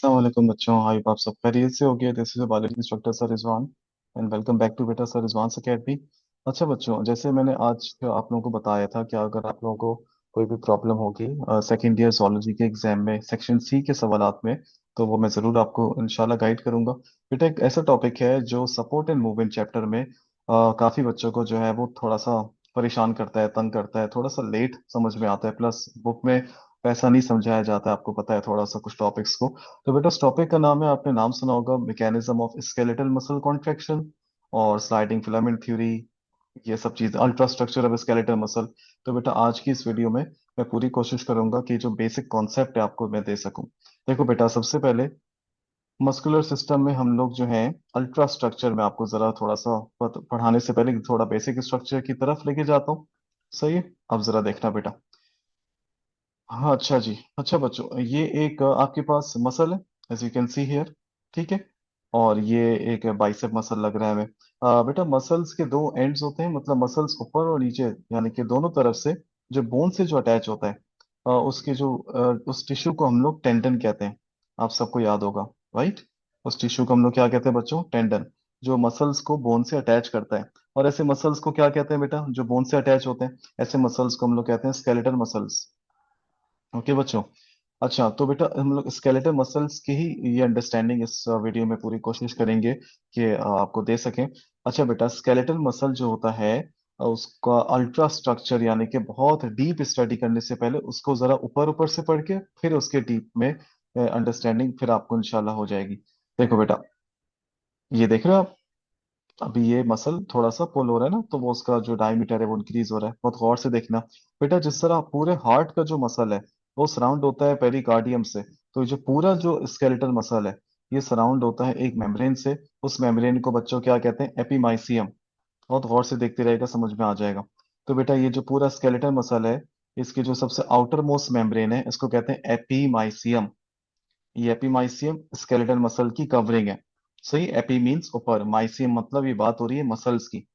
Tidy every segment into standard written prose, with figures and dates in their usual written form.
वालेकुम बच्चों, आई आप सब खैरियत से हो गए। This is biology instructor sir Rizwan and welcome back to बेटा सर रिजवान अकेडमी। अच्छा बच्चों, जैसे मैंने आज आप लोगों को बताया था कि अगर आप लोगों को कोई भी प्रॉब्लम होगी सेकेंड ईयर जोलॉजी के एग्जाम में सेक्शन सी के सवालात में, तो वो मैं ज़रूर आपको इंशाल्लाह गाइड करूंगा। बेटा एक ऐसा टॉपिक है जो सपोर्ट एंड मूवमेंट चैप्टर में काफ़ी बच्चों को जो है वो थोड़ा सा परेशान करता है, तंग करता है, थोड़ा सा लेट समझ में आता है, प्लस बुक में वैसा नहीं समझाया जाता है। आपको पता है थोड़ा सा कुछ टॉपिक्स को। तो बेटा उस टॉपिक का नाम है, आपने नाम सुना होगा, mechanism of skeletal muscle contraction और स्लाइडिंग फिलामेंट थ्योरी, ये सब चीज, ultra structure of skeletal muscle. तो बेटा आज की इस वीडियो में मैं पूरी कोशिश करूंगा कि जो बेसिक कॉन्सेप्ट है आपको मैं दे सकूं। देखो बेटा, सबसे पहले मस्कुलर सिस्टम में हम लोग जो है अल्ट्रा स्ट्रक्चर में आपको जरा थोड़ा सा पढ़ाने से पहले थोड़ा बेसिक स्ट्रक्चर की तरफ लेके जाता हूँ। सही है, अब जरा देखना बेटा। हाँ अच्छा जी, अच्छा बच्चों, ये एक आपके पास मसल है, as you can see here. ठीक है। और ये एक बाइसेप मसल लग रहा है हमें। बेटा मसल्स के दो एंड्स होते हैं, मतलब मसल्स ऊपर और नीचे, यानी कि दोनों तरफ से जो बोन से जो अटैच होता है, उसके जो उस टिश्यू को हम लोग टेंडन कहते हैं। आप सबको याद होगा, राइट। उस टिश्यू को हम लोग क्या कहते हैं बच्चों? टेंडन। जो मसल्स को बोन से अटैच करता है। और ऐसे मसल्स को क्या कहते हैं बेटा, जो बोन से अटैच होते हैं? ऐसे मसल्स को हम लोग कहते हैं स्केलेटल मसल्स। ओके बच्चों। अच्छा तो बेटा हम लोग स्केलेटल मसल्स की ही ये अंडरस्टैंडिंग इस वीडियो में पूरी कोशिश करेंगे कि आपको दे सकें। अच्छा बेटा, स्केलेटल मसल जो होता है उसका अल्ट्रा स्ट्रक्चर, यानी कि बहुत डीप स्टडी करने से पहले उसको जरा ऊपर ऊपर से पढ़ के फिर उसके डीप में अंडरस्टैंडिंग फिर आपको इंशाल्लाह हो जाएगी। देखो बेटा, ये देख रहे हो आप? अभी ये मसल थोड़ा सा पुल हो रहा है ना, तो वो उसका जो डायमीटर है वो इंक्रीज हो रहा है। बहुत गौर से देखना बेटा, जिस तरह पूरे हार्ट का जो मसल है वो सराउंड होता है पेरिकार्डियम से, तो ये जो पूरा जो स्केलेटल मसल है ये सराउंड होता है एक मेम्ब्रेन से। उस मेम्ब्रेन को बच्चों क्या कहते हैं? एपीमाइसियम। बहुत गौर से देखते रहेगा, समझ में आ जाएगा। तो बेटा ये जो पूरा स्केलेटल मसल है, इसकी जो सबसे आउटर मोस्ट मेम्ब्रेन है इसको कहते हैं एपीमाइसियम। ये एपीमाइसियम स्केलेटल मसल की कवरिंग है। सही, एपी मीन्स ऊपर, माइसियम मतलब ये बात हो रही है मसल्स की।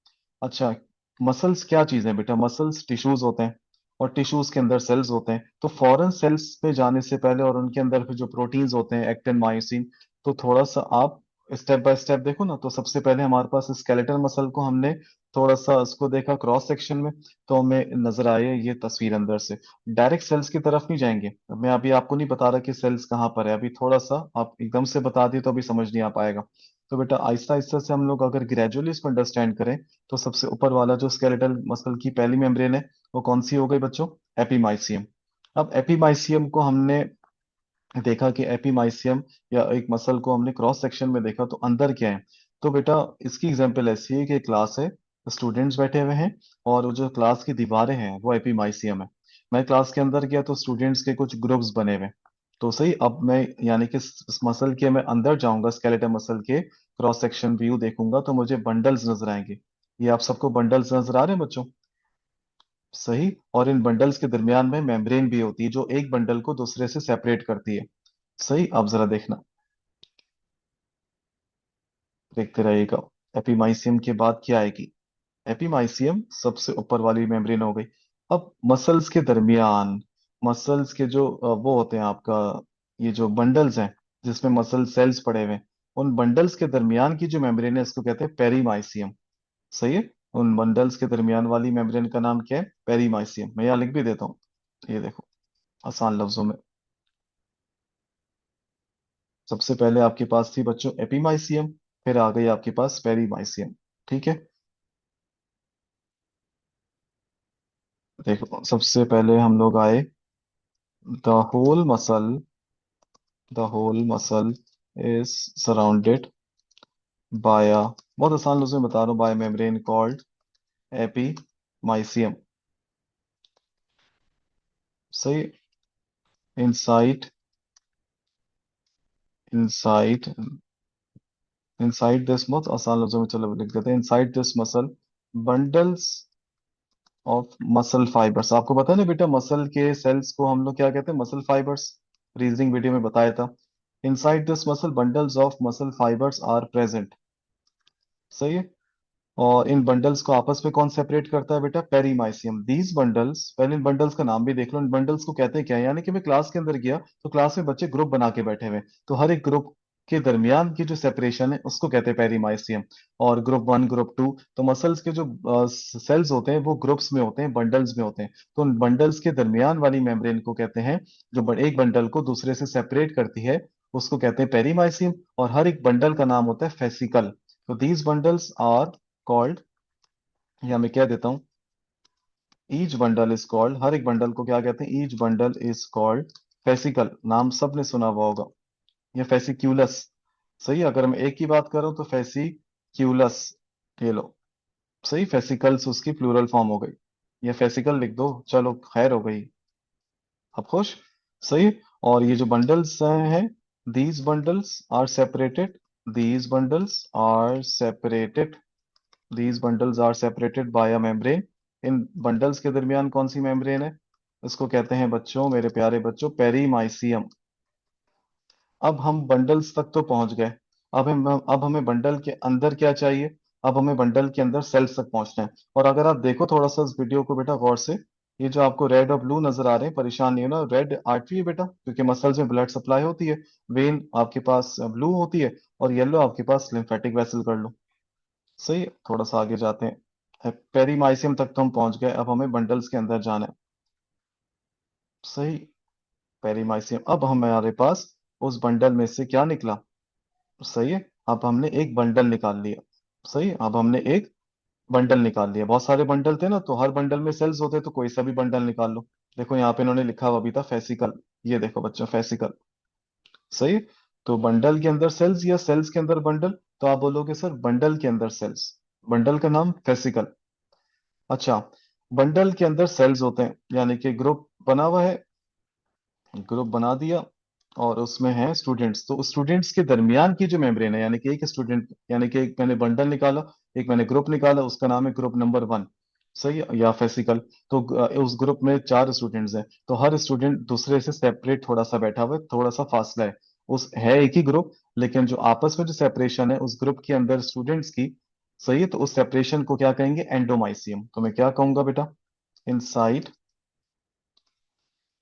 अच्छा, मसल्स क्या चीज है बेटा? मसल्स टिश्यूज होते हैं और टिश्यूज के अंदर सेल्स होते हैं। तो फॉरेन सेल्स पे जाने से पहले और उनके अंदर फिर जो प्रोटीन्स होते हैं, एक्टिन, मायोसिन, तो थोड़ा सा आप स्टेप बाय स्टेप देखो ना। तो सबसे पहले हमारे पास स्केलेटल मसल को हमने थोड़ा सा उसको देखा क्रॉस सेक्शन में, तो हमें नजर आए ये तस्वीर अंदर से। डायरेक्ट सेल्स की तरफ नहीं जाएंगे, मैं अभी आपको नहीं बता रहा कि सेल्स कहाँ पर है। अभी थोड़ा सा आप एकदम से बता दिए तो अभी समझ नहीं आ पाएगा। तो बेटा आहिस्ता आहिस्ता से हम लोग अगर ग्रेजुअली इसको अंडरस्टैंड करें, तो सबसे ऊपर वाला जो स्केलेटल मसल की पहली मेम्ब्रेन है वो कौन सी हो गई बच्चों? एपीमाइसियम। अब एपीमाइसियम को हमने देखा कि एपीमाइसियम या एक मसल को हमने क्रॉस सेक्शन में देखा, तो अंदर क्या है? तो बेटा इसकी एग्जांपल ऐसी है कि क्लास है, स्टूडेंट्स बैठे हुए हैं और वो जो क्लास की दीवारें हैं वो एपीमाइसियम है। मैं क्लास के अंदर गया तो स्टूडेंट्स के कुछ ग्रुप्स बने हुए हैं। तो सही, अब मैं यानी कि इस मसल के मैं अंदर जाऊंगा, स्केलेटल मसल के क्रॉस सेक्शन व्यू देखूंगा तो मुझे बंडल्स नजर आएंगे। ये आप सबको बंडल्स नजर आ रहे हैं बच्चों? सही। और इन बंडल्स के दरमियान में मेम्ब्रेन भी होती है जो एक बंडल को दूसरे से सेपरेट करती है। सही, अब जरा देखना, देखते रहिएगा। एपीमाइसियम के बाद क्या आएगी? एपीमाइसियम सबसे ऊपर वाली मेम्ब्रेन हो गई। अब मसल्स के दरमियान, मसल्स के जो वो होते हैं आपका, ये जो बंडल्स हैं जिसमें मसल सेल्स पड़े हुए हैं, उन बंडल्स के दरमियान की जो मेम्ब्रेन है इसको कहते हैं पेरीमाइसियम। सही है। उन बंडल्स के दरमियान वाली मेम्ब्रेन का नाम क्या है? पेरीमाइसियम। मैं यहाँ लिख भी देता हूँ, ये देखो आसान लफ्जों में। सबसे पहले आपके पास थी बच्चों एपीमाइसियम, फिर आ गई आपके पास पेरीमाइसियम। ठीक है। देखो सबसे पहले हम लोग आए, the whole muscle, the whole muscle is surrounded by a, बहुत आसान लफ्जों में बता रहा हूँ, बाय मेम्ब्रेन कॉल्ड एपीमाइसियम। सही। इनसाइड, इनसाइड, इनसाइड दिस, बहुत आसान लफ्जों में चलो लिख देते हैं, inside this muscle bundles of muscle fibres. आपको पता है ना बेटा, मसल के सेल्स को हम लोग क्या कहते हैं? Muscle fibres. रीजनिंग वीडियो में बताया था। Inside this muscle bundles of muscle fibres are present. सही है। और इन बंडल्स को आपस में कौन सेपरेट करता है बेटा? पेरीमाइसियम। दीज बंडल्स, पहले इन बंडल्स का नाम भी देख लो। इन बंडल्स को कहते हैं क्या? यानी कि मैं क्लास के अंदर गया तो क्लास में बच्चे ग्रुप बना के बैठे हुए हैं, तो हर एक ग्रुप के दरमियान की जो सेपरेशन है उसको कहते हैं पेरीमाइसियम। और ग्रुप वन, ग्रुप टू, तो मसल्स के जो सेल्स होते हैं वो ग्रुप्स में होते हैं, बंडल्स में होते हैं। तो उन बंडल्स के दरमियान वाली मेम्ब्रेन को कहते हैं, जो एक बंडल को दूसरे से सेपरेट करती है, उसको कहते हैं पेरीमाइसियम। और हर एक बंडल का नाम होता है फेसिकल। तो दीज बंडल्स आर कॉल्ड, या मैं कह देता हूँ, ईच बंडल इज कॉल्ड, हर एक बंडल को क्या कहते हैं? Each bundle is called fascicle. नाम सबने सुना हुआ होगा, या फेसिक्यूलस। सही, अगर मैं एक की बात करूं तो फेसिक्यूलस, ये लो। सही, फेसिकल्स उसकी प्लूरल फॉर्म हो गई, या फेसिकल लिख दो, चलो खैर हो गई। अब खुश? सही। और ये जो बंडल्स हैं, these bundles are separated, these bundles are separated, these bundles are separated by a membrane। इन बंडल्स के दरमियान कौन सी मेम्ब्रेन है? इसको कहते हैं बच्चों, मेरे प्यारे बच्चों, पेरीमाइसियम। अब हम बंडल्स तक तो पहुंच गए। अब हमें बंडल के अंदर क्या चाहिए? अब हमें बंडल के अंदर सेल्स तक पहुंचना है। और अगर आप देखो थोड़ा सा इस वीडियो को बेटा गौर से, ये जो आपको रेड और ब्लू नजर आ रहे हैं, परेशान नहीं होना, रेड आर्टरी है बेटा, क्योंकि मसल्स में ब्लड सप्लाई होती है। वेन आपके पास ब्लू होती है, और येलो आपके पास लिम्फेटिक वेसल कर लो। सही, थोड़ा सा आगे जाते हैं। पेरीमाइसियम तक तो हम पहुंच गए, अब हमें बंडल्स के अंदर जाना है। सही, पेरीमाइसियम। अब हमारे पास उस बंडल में से क्या निकला? सही है, अब हमने एक बंडल निकाल लिया। सही, अब हमने एक बंडल निकाल लिया। बहुत सारे बंडल थे ना, तो हर बंडल में सेल्स होते, तो कोई सा भी बंडल निकाल लो। देखो यहाँ पे इन्होंने लिखा हुआ भी था फेसिकल, ये देखो बच्चों, फेसिकल। सही है? तो बंडल के अंदर सेल्स या सेल्स के अंदर बंडल, तो आप बोलोगे सर बंडल के अंदर सेल्स, बंडल का नाम फेसिकल। अच्छा, बंडल के अंदर सेल्स होते हैं, यानी कि ग्रुप बना हुआ है, ग्रुप बना दिया, और उसमें है स्टूडेंट्स। तो स्टूडेंट्स के दरमियान की जो मेम्ब्रेन है, यानी कि एक स्टूडेंट, यानी कि एक मैंने बंडल निकाला, एक मैंने ग्रुप निकाला, उसका नाम है ग्रुप नंबर वन। सही है? या फेसिकल। तो उस ग्रुप में चार स्टूडेंट्स हैं, तो हर स्टूडेंट दूसरे से सेपरेट थोड़ा सा बैठा हुआ है, थोड़ा सा फासला है। उस है एक ही ग्रुप, लेकिन जो आपस में जो सेपरेशन है उस ग्रुप के अंदर स्टूडेंट्स की, सही है, तो उस सेपरेशन को क्या कहेंगे? एंडोमाइसियम। तो मैं क्या कहूंगा बेटा? inside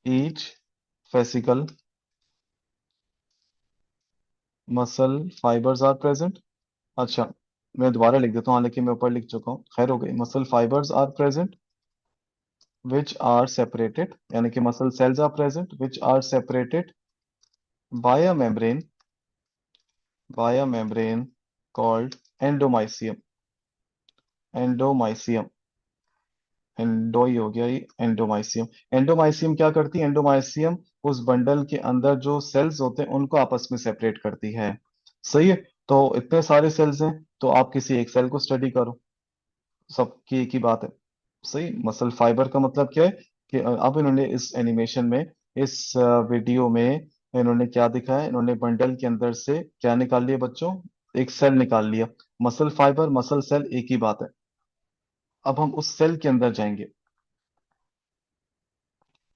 each fascicle muscle fibers are present। अच्छा, मैं दोबारा लिख देता हूँ, हालांकि मैं ऊपर लिख चुका हूँ, खैर हो गई। Muscle fibres are present which are separated, यानी कि muscle cells are present which are separated by a membrane, by a membrane called endomysium. Endomysium, endo ही हो गया ये, एंडोमाइसियम। एंडोमाइसियम क्या करती है? एंडोमाइसियम उस बंडल के अंदर जो सेल्स होते हैं उनको आपस में सेपरेट करती है। सही है? तो इतने सारे सेल्स हैं, तो आप किसी एक सेल को स्टडी करो, सबकी एक ही बात है। सही, मसल फाइबर का मतलब क्या है? कि अब इन्होंने इस एनिमेशन में, इस वीडियो में इन्होंने क्या दिखाया? इन्होंने बंडल के अंदर से क्या निकाल लिया बच्चों? एक सेल निकाल लिया। मसल फाइबर, मसल सेल एक ही बात है। अब हम उस सेल के अंदर जाएंगे।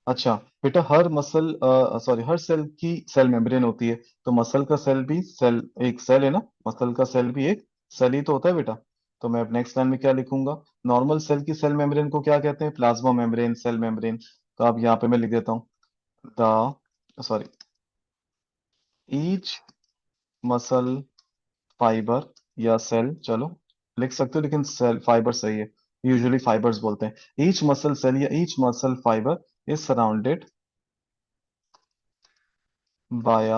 अच्छा बेटा, हर मसल, सॉरी, हर सेल की सेल मेम्ब्रेन होती है, तो मसल का सेल भी सेल, एक सेल है ना, मसल का सेल भी एक सेल ही तो होता है बेटा। तो मैं अब नेक्स्ट लाइन में क्या लिखूंगा? नॉर्मल सेल की सेल मेम्ब्रेन को क्या कहते हैं? Plasma membrane, cell membrane. तो अब यहाँ पे मैं लिख देता हूँ, the, sorry, each muscle fibre या सेल, चलो लिख सकते हो, लेकिन सेल फाइबर सही है, यूजुअली फाइबर्स बोलते हैं। ईच मसल सेल या each muscle fibre is surrounded by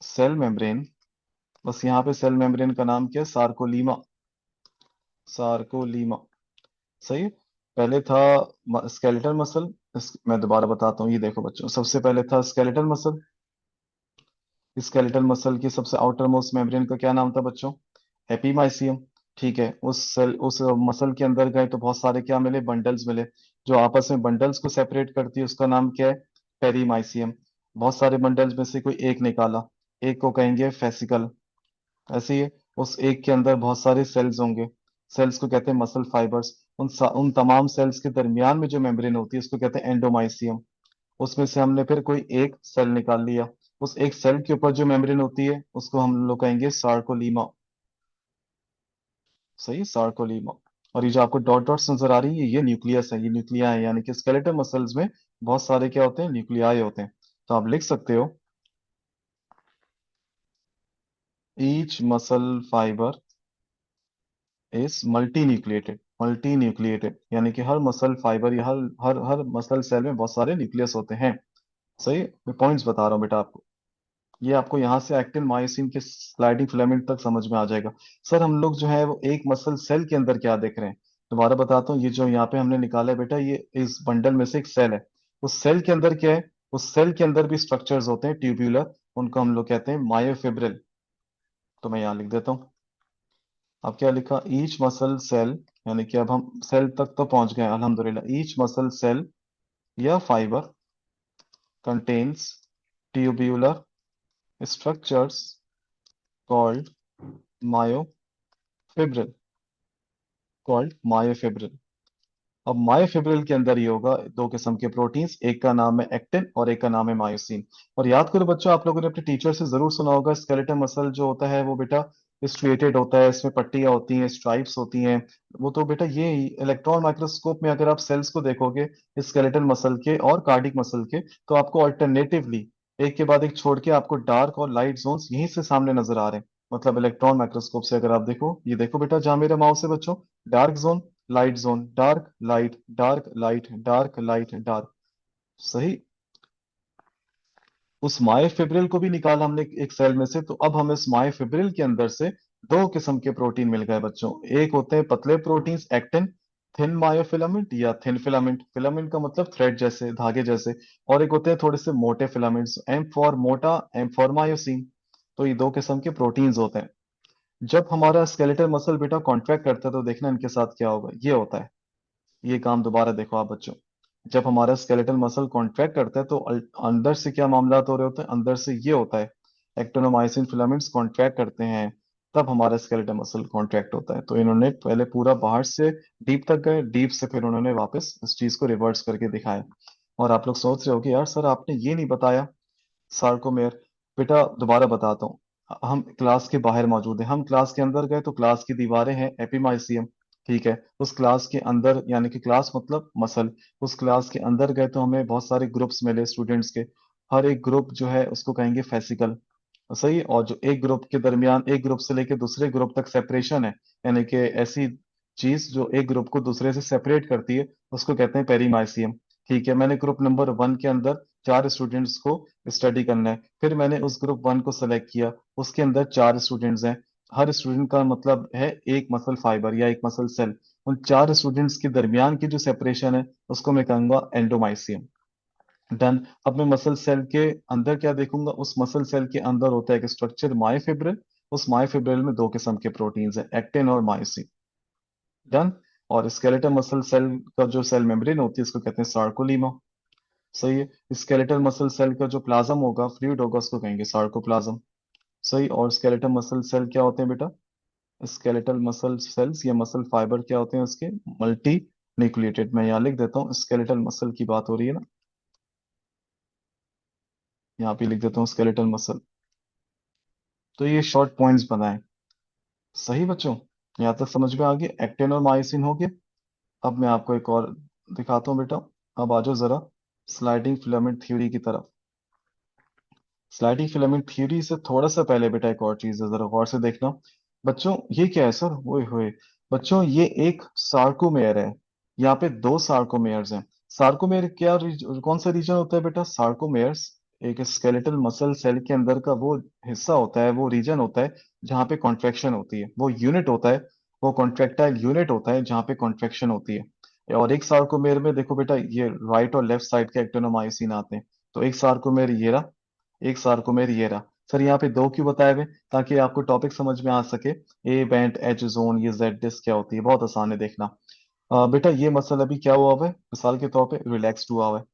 cell membrane. बस यहाँ पे सेल मेम्ब्रेन का नाम क्या है? सार्कोलीमा, सार्कोलीमा। सही है? पहले था स्केलेटल मसल। मैं दोबारा बताता हूँ, ये देखो बच्चों, सबसे पहले था स्केलेटल मसल। स्केलेटल मसल की सबसे आउटर मोस्ट मेम्ब्रेन का क्या नाम था बच्चों? एपीमाइसियम। ठीक है, उस सेल, उस मसल के अंदर गए तो बहुत सारे क्या मिले? बंडल्स मिले। जो आपस में बंडल्स को सेपरेट करती है उसका नाम क्या है? पेरीमाइसियम। बहुत सारे बंडल्स में से कोई एक निकाला, एक को कहेंगे फेसिकल। ऐसे ही है, उस एक के अंदर बहुत सारे सेल्स होंगे, सेल्स को कहते हैं मसल फाइबर्स। उन तमाम सेल्स के दरमियान में जो मेम्ब्रेन होती है उसको कहते हैं एंडोमाइसियम। उसमें से हमने फिर कोई एक सेल निकाल लिया, उस एक सेल के ऊपर जो मेम्ब्रेन होती है उसको हम लोग कहेंगे सार्कोलीमा। सही, सार्कोलीमा। और ये जो आपको डॉट डॉट्स नजर आ रही है, ये न्यूक्लियस है, ये न्यूक्लिया है, यानी कि स्केलेटल मसल्स में बहुत सारे क्या होते हैं, न्यूक्लियाई होते हैं। तो आप लिख सकते हो, each muscle fibre is multi nucleated. Multi nucleated यानी कि हर मसल फाइबर या हर हर हर मसल सेल में बहुत सारे न्यूक्लियस होते हैं। सही, मैं पॉइंट्स बता रहा हूँ बेटा आपको। ये आपको यहाँ से एक्टिन मायोसिन के स्लाइडिंग फिलामेंट तक समझ में आ जाएगा। सर हम लोग जो है वो एक मसल सेल के अंदर क्या देख रहे हैं, दोबारा बताता हूँ। ये जो यहाँ पे हमने निकाला है बेटा, ये इस बंडल में से एक सेल है। उस सेल के अंदर क्या है, उस सेल के अंदर भी स्ट्रक्चर्स होते हैं ट्यूब्यूलर, उनको हम लोग कहते हैं मायोफिब्रिल। तो मैं यहाँ लिख देता हूँ। अब क्या लिखा, ईच मसल सेल, यानी कि अब हम सेल तक तो पहुंच गए अल्हम्दुलिल्लाह। ईच मसल सेल या fibre contains tubular structures called myofibril, called myofibril. अब मायोफिब्रिल के अंदर ये होगा दो किस्म के प्रोटीन्स, एक का नाम है एक्टिन और एक का नाम है मायोसिन। और याद करो बच्चों, आप लोगों ने अपने टीचर से जरूर सुना होगा, स्केलेटल मसल जो होता है वो बेटा स्ट्रिएटेड होता है, इसमें पट्टियां होती हैं, स्ट्राइप्स होती हैं। वो तो बेटा ये इलेक्ट्रॉन माइक्रोस्कोप में अगर आप सेल्स को देखोगे स्केलेटल मसल के और कार्डिक मसल के, तो आपको अल्टरनेटिवली एक के बाद एक छोड़ के आपको डार्क और लाइट जोन्स यहीं से सामने नजर आ रहे हैं। मतलब इलेक्ट्रॉन माइक्रोस्कोप से अगर आप देखो, ये देखो बेटा जहां मेरा माउस है बच्चों, dark zone, light zone, dark light, dark light, dark light, dark. सही। उस मायोफिब्रिल को भी निकाला हमने एक सेल में से, तो अब हमें उस मायोफिब्रिल के अंदर से दो किस्म के प्रोटीन मिल गए बच्चों। एक होते हैं पतले प्रोटीन्स एक्टिन, थिन मायोफिलामेंट या थिन फिलामेंट, फिलामेंट का मतलब थ्रेड जैसे, धागे जैसे। और एक होते हैं थोड़े से मोटे फिलामेंट्स, एम फॉर मोटा, एम फॉर मायोसिन। तो ये दो किस्म के प्रोटीन्स होते हैं। जब हमारा स्केलेटल मसल बेटा कॉन्ट्रैक्ट करता है तो देखना इनके साथ क्या होगा, ये होता है। ये काम दोबारा देखो आप बच्चों, जब हमारा स्केलेटल मसल कॉन्ट्रैक्ट करता है तो अंदर से क्या मामलात हो रहे होते हैं, अंदर से ये होता है, एक्टिनोमाइसिन फिलामेंट्स कॉन्ट्रैक्ट करते हैं, तब हमारा स्केलेटल मसल कॉन्ट्रैक्ट होता है। तो इन्होंने पहले पूरा बाहर से डीप तक गए, डीप से फिर उन्होंने वापस इस चीज को रिवर्स करके दिखाया। और आप लोग सोच रहे हो कि यार सर आपने ये नहीं बताया सार्कोमेयर। बेटा दोबारा बताता हूँ, हम क्लास के बाहर मौजूद हैं, हम क्लास के अंदर गए तो क्लास की दीवारें हैं एपिमाइसियम। ठीक है, उस क्लास के अंदर, यानी कि क्लास मतलब मसल, उस क्लास के अंदर गए तो हमें बहुत सारे ग्रुप्स मिले स्टूडेंट्स के। हर एक ग्रुप जो है उसको कहेंगे फेसिकल। सही। और जो एक ग्रुप के दरमियान, एक ग्रुप से लेकर दूसरे ग्रुप तक सेपरेशन है, यानी कि ऐसी चीज जो एक ग्रुप को दूसरे से सेपरेट करती है, उसको कहते हैं पेरीमाइसियम। ठीक है, मैंने ग्रुप नंबर 1 के अंदर 4 स्टूडेंट्स को स्टडी करना है, फिर मैंने उस ग्रुप 1 को सेलेक्ट किया, उसके अंदर 4 स्टूडेंट्स हैं। हर स्टूडेंट का मतलब है एक मसल फाइबर या एक मसल सेल। उन 4 स्टूडेंट्स के दरमियान की जो सेपरेशन है उसको मैं कहूंगा एंडोमाइसियम। डन। अब मैं मसल सेल के अंदर क्या देखूंगा, उस मसल सेल के अंदर होता है एक स्ट्रक्चर मायोफिब्रिल। उस मायोफिब्रिल में दो किस्म के प्रोटीन्स हैं, एक्टिन और मायोसिन। डन। और स्केलेटल मसल सेल का जो सेल मेम्ब्रेन होती है उसको कहते हैं सार्कोलीमा। सही है। स्केलेटल मसल सेल का जो प्लाज्म होगा, फ्लूइड होगा, उसको कहेंगे सार्कोप्लाज्म। सही। और स्केलेटल मसल सेल क्या होते हैं बेटा, स्केलेटल मसल सेल्स या मसल फाइबर क्या होते हैं उसके, मल्टी न्यूक्लिएटेड। मैं यहाँ लिख देता हूँ, स्केलेटल मसल की बात हो रही है ना, यहाँ पे लिख देता हूँ स्केलेटल मसल। तो ये शॉर्ट पॉइंट्स बनाए। सही बच्चों, यहाँ तक समझ में आ गया, एक्टिन और मायोसिन हो गया। अब मैं आपको एक और दिखाता हूँ बेटा। अब आ जाओ जरा स्लाइडिंग फिलामेंट थ्योरी की तरफ। स्लाइडिंग फिलामेंट थ्योरी से थोड़ा सा पहले बेटा एक और चीज है, जरा गौर से देखना। बच्चों ये क्या है सर, ओए होए। बच्चों ये एक सार्कोमेयर है, यहाँ पे दो सार्कोमेयर्स हैं। सार्कोमेयर क्या कौन सा रीजन होता है बेटा, सार्कोमेयर्स एक स्केलेटल मसल सेल के अंदर का वो हिस्सा होता है, वो रीजन होता है जहाँ पे कॉन्ट्रेक्शन होती है, वो यूनिट होता है, वो कॉन्ट्रेक्टाइल यूनिट होता है जहाँ पे कॉन्ट्रेक्शन होती है। और एक सार्कोमेयर में देखो बेटा, ये राइट और लेफ्ट साइड के एक्टिनोमायोसिन आते हैं। तो एक सार्कोमेयर ये रहा, एक सार्कोमेर ये रहा। सर यहाँ पे दो क्यों बताए हुए, ताकि आपको टॉपिक समझ में आ सके। ए बैंड, एच जोन, ये जेड डिस्क क्या होती है, बहुत आसान है देखना। बेटा ये मसल अभी क्या हुआ हुआ है, मिसाल के तौर पे रिलैक्स्ड हुआ हुआ है।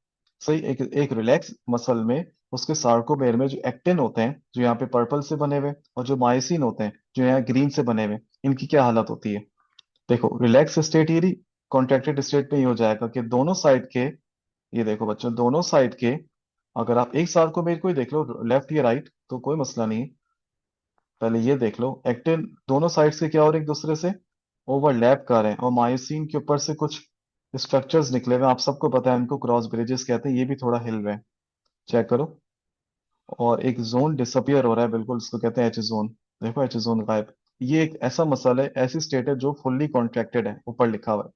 सही। एक एक रिलैक्स मसल में उसके सार्कोमेर में जो एक्टिन होते हैं जो यहाँ पे पर्पल से बने हुए, और जो मायोसिन होते हैं जो यहाँ ग्रीन से बने हुए, इनकी क्या हालत होती है। देखो रिलैक्स स्टेट ये कॉन्ट्रैक्टेड स्टेट में ही हो जाएगा कि दोनों साइड के, ये देखो बच्चों दोनों साइड के, अगर आप एक सार को मेरे को ही देख लो, लेफ्ट या राइट तो कोई मसला नहीं है। पहले ये देख लो, एक्टिन दोनों साइड से क्या हो रहे हैं एक दूसरे से, ओवरलैप कर रहे हैं और मायोसिन के ऊपर से कुछ स्ट्रक्चर्स निकले हुए हैं, आप सबको पता है इनको क्रॉस ब्रिजेस कहते हैं, ये भी थोड़ा हिल रहे हैं। चेक करो। और एक जोन डिसअपियर हो रहा है बिल्कुल, इसको कहते हैं एच जोन। देखो एच जोन गायब। ये एक ऐसा मसल है, ऐसी स्टेट है जो फुल्ली कॉन्ट्रैक्टेड है, ऊपर लिखा हुआ है।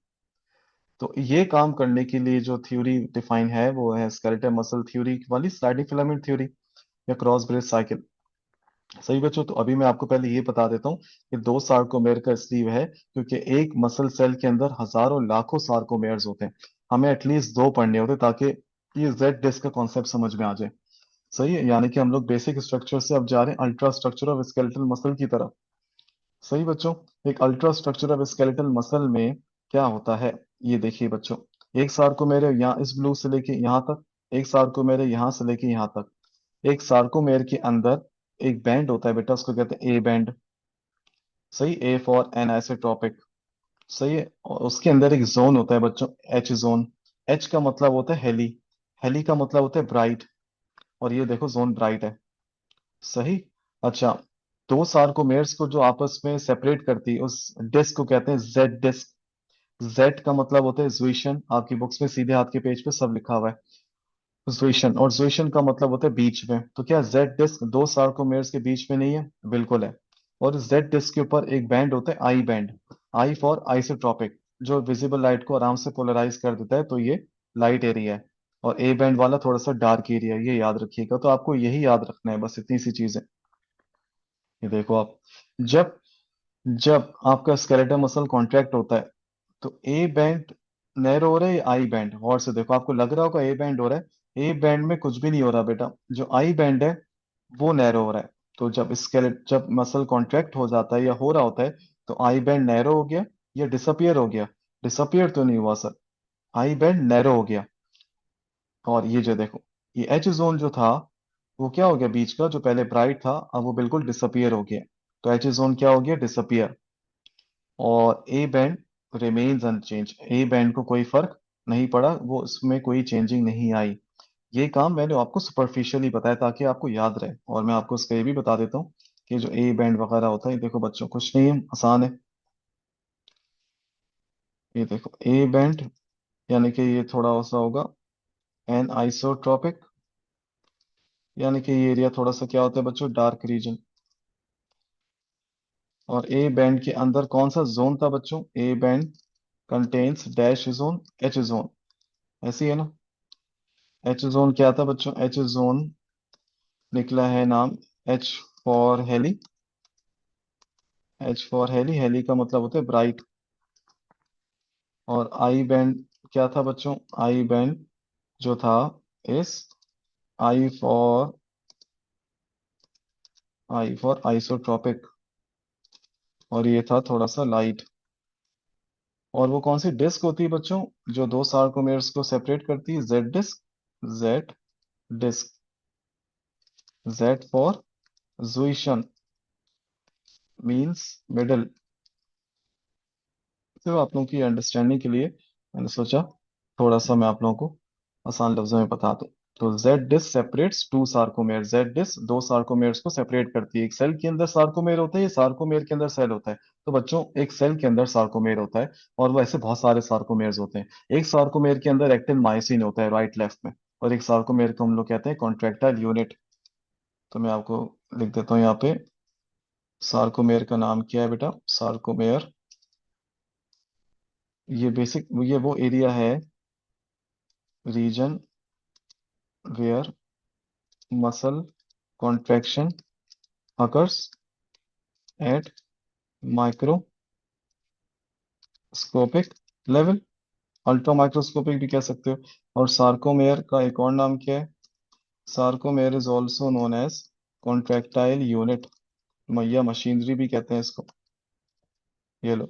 तो ये काम करने के लिए जो थ्योरी डिफाइन है वो है स्केलेटल मसल थ्योरी वाली स्लाइडिंग फिलामेंट थ्योरी, या क्रॉस ब्रिज साइकिल। सही बच्चों, तो अभी मैं आपको पहले ये बता देता हूँ कि दो सार्कोमेयर का स्लीव है, क्योंकि एक मसल सेल के अंदर हजारों लाखों सार्कोमेयर्स होते हैं। हमें एटलीस्ट दो पढ़ने होते ताकि ये जेड डिस्क का कॉन्सेप्ट समझ में आ जाए। सही है, यानी कि हम लोग बेसिक स्ट्रक्चर से अब जा रहे हैं ultra structure of skeletal muscle की तरफ। सही बच्चों। एक ultra structure of skeletal muscle में क्या होता है, ये देखिए बच्चों। एक सार्कोमेयर है यहाँ इस ब्लू से लेके यहाँ तक, एक सार्कोमेयर है यहाँ से लेके यहाँ तक। एक सार्कोमेयर के अंदर एक बैंड होता है बेटा, उसको कहते हैं ए बैंड। सही, ए फॉर एनाइसोट्रॉपिक। सही है, और उसके अंदर एक जोन होता है बच्चों, एच जोन। एच का मतलब होता है हेली, हेली का मतलब होता है ब्राइट, और ये देखो जोन ब्राइट है। सही। अच्छा, दो सार्कोमेयर्स को जो आपस में सेपरेट करती है उस डिस्क को कहते हैं जेड डिस्क। जेड का मतलब होता है जुइशन, आपकी बुक्स में सीधे हाथ के पेज पे सब लिखा हुआ है जुइशन, और जुइशन का मतलब होता है बीच में। तो क्या जेड डिस्क दो सार्कोमेयर्स के बीच में नहीं है? बिल्कुल है। और जेड डिस्क के ऊपर एक बैंड होता है I band, I for isotropic, जो विजिबल लाइट को आराम से पोलराइज कर देता है, तो ये लाइट एरिया है। और ए बैंड वाला थोड़ा सा डार्क एरिया है, ये याद रखिएगा। तो आपको यही याद रखना है, बस इतनी सी चीजें। ये देखो आप, जब जब आपका स्केलेटल मसल कॉन्ट्रैक्ट होता है तो ए बैंड नैरो हो रहा है या आई बैंड? गौर से देखो, आपको लग रहा होगा ए बैंड हो रहा है, ए बैंड में कुछ भी नहीं हो रहा बेटा। जो आई बैंड है वो नैरो हो रहा है। तो जब मसल कॉन्ट्रैक्ट हो जाता है या हो रहा होता है, तो आई बैंड नैरो हो गया या डिसअपियर हो गया? डिसअपियर तो नहीं हुआ सर, आई बैंड नैरो हो गया। और ये जो देखो, ये एच जोन जो था वो क्या हो गया, बीच का जो पहले ब्राइट था अब वो बिल्कुल डिसअपियर हो गया। तो एच जोन क्या हो गया, डिसअपियर। और A band remains unchange, A band को कोई फर्क नहीं पड़ा, वो उसमें कोई चेंजिंग नहीं आई। ये काम मैंने आपको सुपरफिशियली बताया ताकि आपको याद रहे। और मैं आपको इसका ये भी बता देता हूँ कि जो ए बैंड वगैरह होता है, ये देखो बच्चों कुछ नहीं है, आसान है। ये देखो ए बैंड, यानी कि ये थोड़ा सा होगा एन आइसोट्रोपिक, यानी कि ये एरिया थोड़ा सा क्या होता है बच्चों, डार्क रीजन। और ए बैंड के अंदर कौन सा जोन था बच्चों, A band contains dash zone, H zone. ऐसी है ना। एच जोन क्या था बच्चों, एच जोन निकला है नाम H for Helle. H for Helle, Helle का मतलब होता है ब्राइट। और आई बैंड क्या था बच्चों, आई बैंड जो था इस आई फॉर आइसोट्रोपिक, और ये था थोड़ा सा लाइट। और वो कौन सी डिस्क होती है बच्चों जो दो सार्कोमेयर्स को सेपरेट करती है, Z disc. Z disc, Z for जुइशन, मींस मिडल। तो आप लोगों की अंडरस्टैंडिंग के लिए मैंने सोचा थोड़ा सा मैं आप लोगों को आसान लफ्जों में बता दूं। तो Z disc separates two sarcomere, Z disc दो सार्कोमेयर्स को सेपरेट करती है। एक सेल के अंदर सार्कोमेयर होता है, ये सार्कोमेयर के अंदर सेल होता है। तो बच्चों एक सेल के अंदर सार्कोमेयर होता है, और वो ऐसे बहुत सारे सार्कोमेयर्स होते हैं। एक सार्कोमेयर के अंदर एक्टिन मायोसिन होता है राइट लेफ्ट में, और एक सार्कोमेयर को हम लोग कहते हैं कॉन्ट्रैक्टाइल यूनिट। तो मैं आपको लिख देता हूँ यहाँ पे, सार्कोमेयर का नाम क्या है बेटा, सार्कोमेयर। ये बेसिक, ये वो एरिया है, region where muscle contraction occurs at microscopic level, ultra microscopic भी कह सकते हो। और सार्कोमेयर का एक और नाम क्या है, sarcomere is also known as contractile unit, मैया मशीनरी भी कहते हैं इसको। ये लो,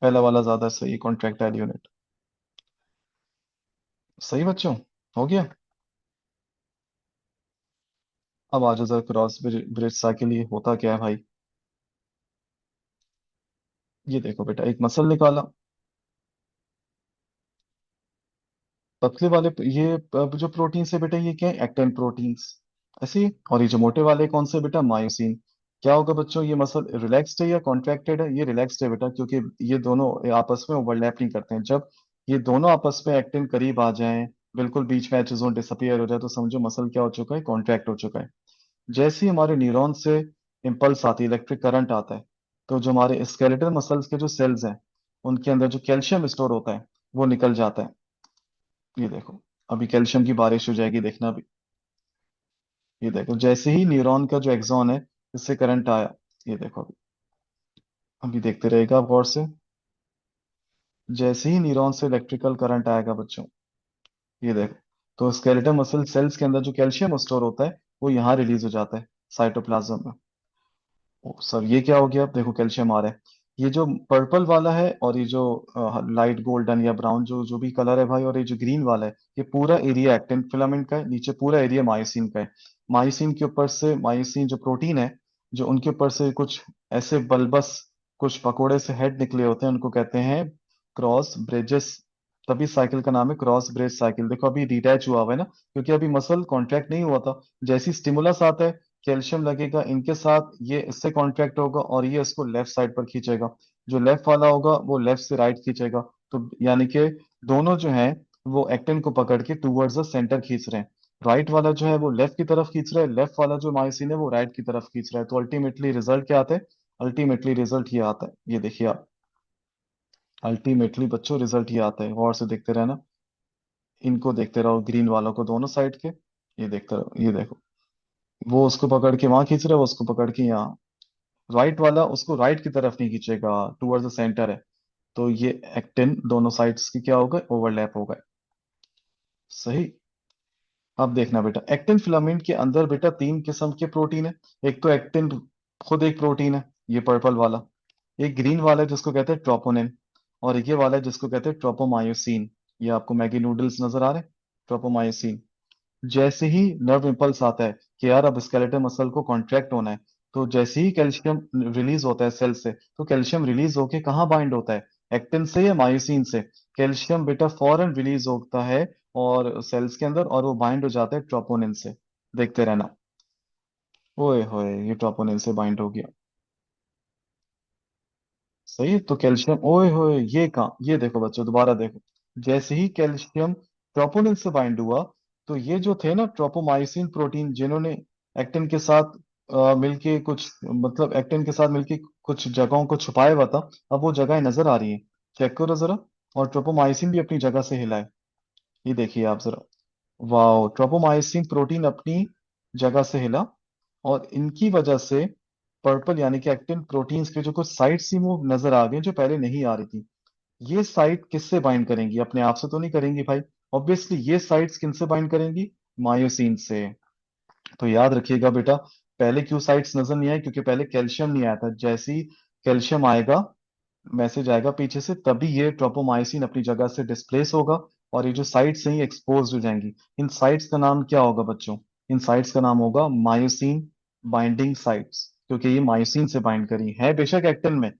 पहला वाला ज्यादा सही, कॉन्ट्रैक्टाइल यूनिट। सही बच्चों, हो गया। अब आ जाओ जरा क्रॉस ब्रिज साइकिल, ये होता क्या है भाई। ये देखो बेटा, एक मसल निकाला, पतले वाले ये जो प्रोटीन से बेटा, ये क्या है, एक्टिन प्रोटीन्स। ऐसे ही। और ये जो मोटे वाले कौन से बेटा, मायोसिन। क्या होगा बच्चों, ये मसल रिलैक्स्ड है या कॉन्ट्रैक्टेड है? ये रिलैक्स्ड है बेटा, क्योंकि ये दोनों आपस में ओवरलैप नहीं करते हैं। जब ये दोनों आपस में एक्टिन करीब आ जाएं, बिल्कुल बीच में एच जोन डिसअपियर हो जाए, तो समझो मसल क्या हो चुका है, कॉन्ट्रैक्ट हो चुका है। जैसे ही हमारे न्यूरॉन से इम्पल्स आती है, इलेक्ट्रिक करंट आता है, तो जो हमारे स्केलेटल मसल्स के जो सेल्स हैं, उनके अंदर जो कैल्शियम स्टोर होता है, वो निकल जाता है। ये देखो, अभी कैल्शियम की बारिश हो जाएगी, देखना अभी। ये देखो, जैसे ही न्यूरॉन का जो एक्सॉन है, इससे करंट आया, ये देखो अभी देखते रहेगा आप गौर से। जैसे ही न्यूरॉन से इलेक्ट्रिकल करंट आएगा बच्चों, ये देखो, तो स्केलेटल मसल सेल्स के अंदर जो कैल्शियम स्टोर होता है, वो यहाँ रिलीज हो जाता है, साइटोप्लाज्म में। ओ सर, ये क्या हो गया? अब देखो कैल्शियम आ रहा है। ये जो पर्पल वाला है और ये जो लाइट गोल्डन या ब्राउन जो जो भी कलर है भाई, और ये जो ग्रीन वाला है, ये पूरा एरिया एक्टिन फिलामेंट का है, नीचे पूरा एरिया मायोसिन का है। मायोसिन के ऊपर से, मायोसिन जो प्रोटीन है, जो उनके ऊपर से कुछ ऐसे बल्बस, कुछ पकोड़े से हेड निकले होते हैं, उनको कहते हैं क्रॉस ब्रिजेस। तभी साइकिल का नाम है क्रॉस ब्रिज साइकिल। देखो अभी डिटैच हुआ हुआ है ना, क्योंकि अभी मसल कॉन्ट्रैक्ट नहीं हुआ था। जैसी स्टिमुलस आता है, कैल्शियम लगेगा इनके साथ, ये इससे कॉन्ट्रैक्ट होगा और ये इसको लेफ्ट साइड पर खींचेगा। जो लेफ्ट वाला होगा वो लेफ्ट से राइट खींचेगा। तो यानी कि दोनों जो है, वो एक्टिन को पकड़ के टूवर्ड्स द सेंटर खींच रहे हैं। राइट वाला जो है वो लेफ्ट की तरफ खींच रहा है, लेफ्ट वाला जो मायोसिन है वो राइट की तरफ खींच रहा है। तो अल्टीमेटली रिजल्ट क्या आता है? अल्टीमेटली रिजल्ट ये आता है, ये देखिए आप। अल्टीमेटली बच्चों रिजल्ट ये आता है, गौर से देखते रहना। इनको देखते रहो, ग्रीन वालों को, दोनों साइड के। ये देखते रहो, ये देखो, वो उसको पकड़ के वहां खींच रहा है, वो उसको पकड़ के यहाँ। राइट वाला उसको राइट की तरफ नहीं खींचेगा, टुवर्ड्स द सेंटर है। तो ये एक्टिन दोनों साइड्स की क्या होगा, ओवरलैप होगा। सही। अब देखना बेटा, एक्टिन फिलामेंट के अंदर बेटा तीन किस्म के प्रोटीन है। एक तो एक्टिन खुद एक प्रोटीन है, ये पर्पल वाला। एक ग्रीन वाला है जिसको कहते हैं ट्रोपोनिन। और एक ये वाला है जिसको कहते हैं ट्रोपोमायोसिन। ये आपको मैगी नूडल्स नजर आ रहे हैं, ट्रोपोमायोसिन। जैसे ही नर्व इम्पल्स आता है कि यार अब स्केलेटल मसल को कॉन्ट्रैक्ट होना है, तो जैसे ही कैल्शियम रिलीज होता है सेल से, तो कैल्शियम रिलीज होके कहाँ बाइंड होता है? एक्टिन से या मायोसिन से? कैल्शियम बेटा फौरन रिलीज होता है और सेल्स के अंदर, और वो बाइंड हो जाता है ट्रोपोनिन से। देखते रहना। ओए होए, ये ट्रोपोनिन से बाइंड हो गया। सही है, तो कैल्शियम, ओए होए, ये कहाँ, ये देखो बच्चों दोबारा देखो। जैसे ही कैल्शियम ट्रोपोनिन से बाइंड हुआ, तो ये जो थे ना ट्रोपोमायोसिन प्रोटीन, जिन्होंने एक्टिन के साथ मिलके कुछ, मतलब एक्टिन के साथ मिलके कुछ जगहों को छुपाया हुआ था, अब वो जगह नजर आ रही है। चेक करो जरा। और ट्रोपोमायोसिन भी अपनी जगह से हिला है। ये देखिए आप जरा। वाह, ट्रोपोमायोसिन प्रोटीन अपनी जगह से हिला, और इनकी वजह से पर्पल यानी कि एक्टिन प्रोटीन्स के जो कुछ साइट्स थी वो नजर आ गई, जो पहले नहीं आ रही थी। ये साइट किससे बाइंड करेंगी? अपने आप से तो नहीं करेंगी भाई। ऑब्वियसली ये साइट्स किनसे बाइंड करेंगी? मायोसिन से। तो याद रखिएगा बेटा, पहले क्यों साइट्स नजर नहीं आई? क्योंकि पहले कैल्शियम नहीं आया था। जैसे ही कैल्शियम आएगा, मैसेज आएगा पीछे से, तभी ये ट्रोपोमायोसिन अपनी जगह से डिस्प्लेस होगा, और ये जो साइट्स हैं ये एक्सपोज हो जाएंगी। इन साइट्स का नाम क्या होगा बच्चों? इन साइट्स का नाम होगा मायोसिन बाइंडिंग साइट्स, क्योंकि ये मायोसिन से बाइंड करी है बेशक एक्टिन में,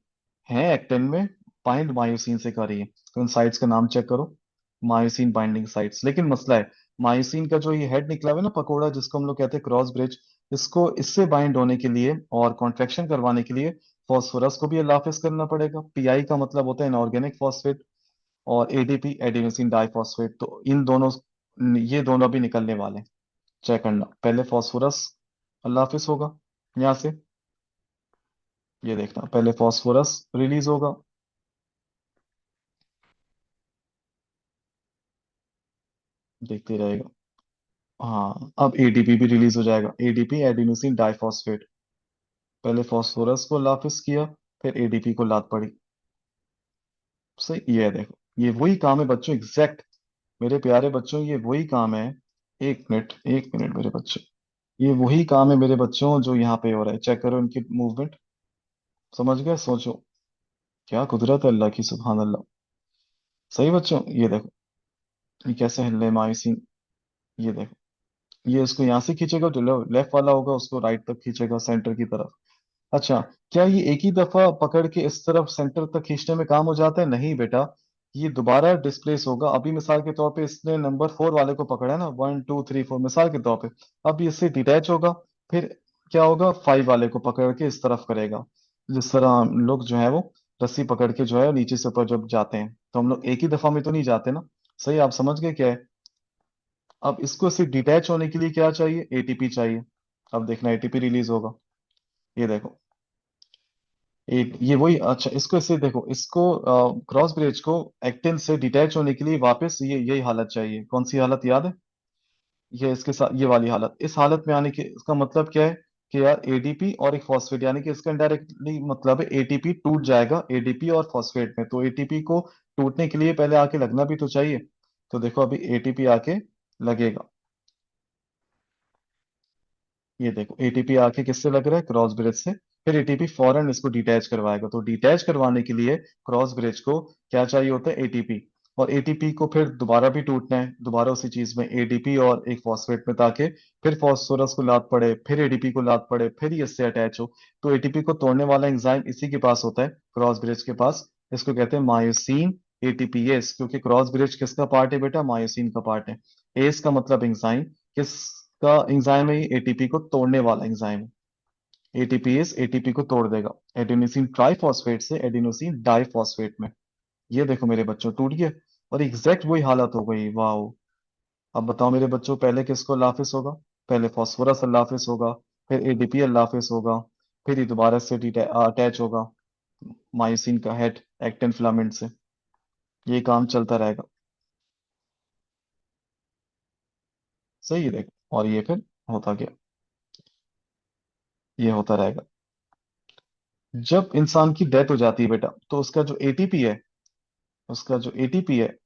है एक्टिन में, बाइंड मायोसिन से कर रही है। तो इन साइट्स का नाम चेक करो, मायोसिन बाइंडिंग साइट्स। लेकिन मसला है, मायोसिन का जो ये हेड निकला हुआ है ना पकोड़ा, जिसको हम लोग कहते हैं क्रॉस ब्रिज, इसको इससे बाइंड होने के लिए और कॉन्ट्रेक्शन करवाने के लिए फॉस्फोरस को भी अलाफिस करना पड़ेगा। पीआई का मतलब होता है इनऑर्गेनिक फॉस्फेट, और एडीपी एडिनोसिन डाइफॉस्फेट। तो इन दोनों, ये दोनों भी निकलने वाले हैं। चेक करना, पहले फॉस्फोरस अलाफिस होगा यहाँ से। ये देखना, पहले फॉस्फोरस रिलीज होगा। देखते रहेगा। हाँ, अब एडीपी भी रिलीज हो जाएगा, एडीपी एडिनोसिन डाइफॉस्फेट। पहले फॉस्फोरस को लाफिस किया, फिर एडीपी को लाद पड़ी। सही, ये है देखो, ये वही काम है बच्चों, एग्जैक्ट। मेरे प्यारे बच्चों, ये वही काम है। एक मिनट, एक मिनट मेरे बच्चों, ये वही काम है मेरे बच्चों जो यहाँ पे हो रहा है। चेक करो इनकी मूवमेंट। समझ गए? सोचो, क्या कुदरत है अल्लाह की, सुभान अल्लाह। सही बच्चों, ये देखो, ये कैसे हिल रहे हैं मायूसिन। ये देखो, ये इसको यहाँ से खींचेगा, जो लेफ्ट वाला होगा उसको राइट तक खींचेगा, सेंटर की तरफ। अच्छा, क्या ये एक ही दफा पकड़ के इस तरफ सेंटर तक खींचने में काम हो जाता है? नहीं बेटा, ये दोबारा डिस्प्लेस होगा। अभी मिसाल के तौर पे इसने नंबर 4 वाले को पकड़ा है ना, 1 2 3 4, मिसाल के तौर पे। अब ये इससे डिटैच होगा, फिर क्या होगा, 5 वाले को पकड़ के इस तरफ करेगा। जिस तरह हम लोग जो है वो रस्सी पकड़ के जो है नीचे से ऊपर जब जाते हैं, तो हम लोग एक ही दफा में तो नहीं जाते ना। सही, आप समझ गए क्या है। अब इसको सिर्फ डिटैच होने के लिए क्या चाहिए, एटीपी चाहिए। अब देखना एटीपी रिलीज होगा। ये देखो, एक ये वही, अच्छा इसको ऐसे देखो, इसको क्रॉस ब्रिज को एक्टिन से डिटैच होने के लिए वापस ये यही हालत चाहिए। कौन सी हालत याद है, ये इसके साथ ये वाली हालत। इस हालत में आने के इसका मतलब क्या है कि यार एडीपी और एक फॉस्फेट, यानी कि इसका इनडायरेक्टली मतलब है एटीपी टूट जाएगा एडीपी और फॉस्फेट में। तो एटीपी को टूटने के लिए पहले आके लगना भी तो चाहिए। तो देखो अभी एटीपी आके लगेगा। ये देखो एटीपी आके किससे लग रहा है, क्रॉस ब्रिज से। फिर एटीपी फौरन इसको डिटैच करवाएगा। तो डिटैच करवाने के लिए क्रॉस ब्रिज को क्या चाहिए होता है, एटीपी। और एटीपी को फिर दोबारा भी टूटना है, दोबारा उसी चीज में एडीपी और एक फॉस्फेट में, ताकि फिर फॉस्फोरस को लाद पड़े, फिर एडीपी को लाद पड़े, फिर ये इससे अटैच हो। तो एटीपी को तोड़ने वाला एंजाइम इसी के पास होता है, क्रॉस ब्रिज के पास। इसको कहते हैं मायोसिन एटीपीएस, क्योंकि क्रॉस ब्रिज किसका पार्ट है बेटा, मायोसिन का पार्ट है। एस का मतलब एंजाइम, किस का एंजाइम है, ये एटीपी को तोड़ने वाला एंजाइम है। एटीपीएस एटीपी को तोड़ देगा एडेनोसिन ट्राइफॉस्फेट से एडेनोसिन डाइफॉस्फेट में। ये देखो मेरे बच्चों, टूट गया। और एग्जैक्ट वही हालत हो गई, वाह। अब बताओ मेरे बच्चों, पहले किसको लाफिस होगा, पहले फॉस्फोरस अल्लाफिस होगा, फिर एडीपी अल्लाफिस होगा, फिर ये दोबारा से अटैच होगा मायोसिन का हेड एक्टिन फिलामेंट से। ये काम चलता रहेगा। सही है, देखो और ये फिर होता गया, ये होता रहेगा। जब इंसान की डेथ हो जाती है बेटा, तो उसका जो एटीपी है, उसका जो एटीपी है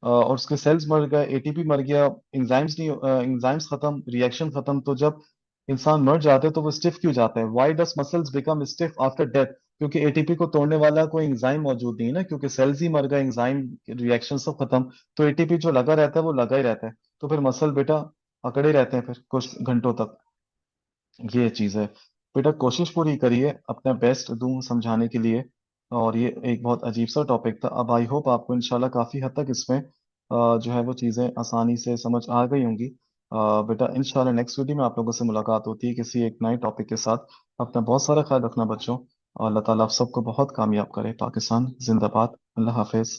और उसके सेल्स मर गए, एटीपी मर गया, एंजाइम्स नहीं, एंजाइम्स खत्म, रिएक्शन खत्म। तो जब इंसान मर जाते हैं तो वो स्टिफ क्यों जाता है, why does muscles become stiff after death. क्योंकि एटीपी को तोड़ने वाला कोई एंजाइम मौजूद नहीं है ना, क्योंकि सेल्स ही मर गए, एंजाइम रिएक्शन सब खत्म। तो एटीपी जो लगा रहता है वो लगा ही रहता है। तो फिर मसल बेटा अकड़े रहते हैं फिर कुछ घंटों तक। ये चीज है बेटा। कोशिश पूरी करिए, अपना बेस्ट दूं समझाने के लिए। और ये एक बहुत अजीब सा टॉपिक था। अब आई होप आपको इंशाल्लाह काफी हद तक इसमें जो है वो चीजें आसानी से समझ आ गई होंगी। बेटा इंशाल्लाह नेक्स्ट वीडियो में आप लोगों से मुलाकात होती है किसी एक नए टॉपिक के साथ। अपना बहुत सारा ख्याल रखना बच्चों, और अल्लाह ताला आप सबको बहुत कामयाब करे। पाकिस्तान जिंदाबाद, अल्लाह हाफिज।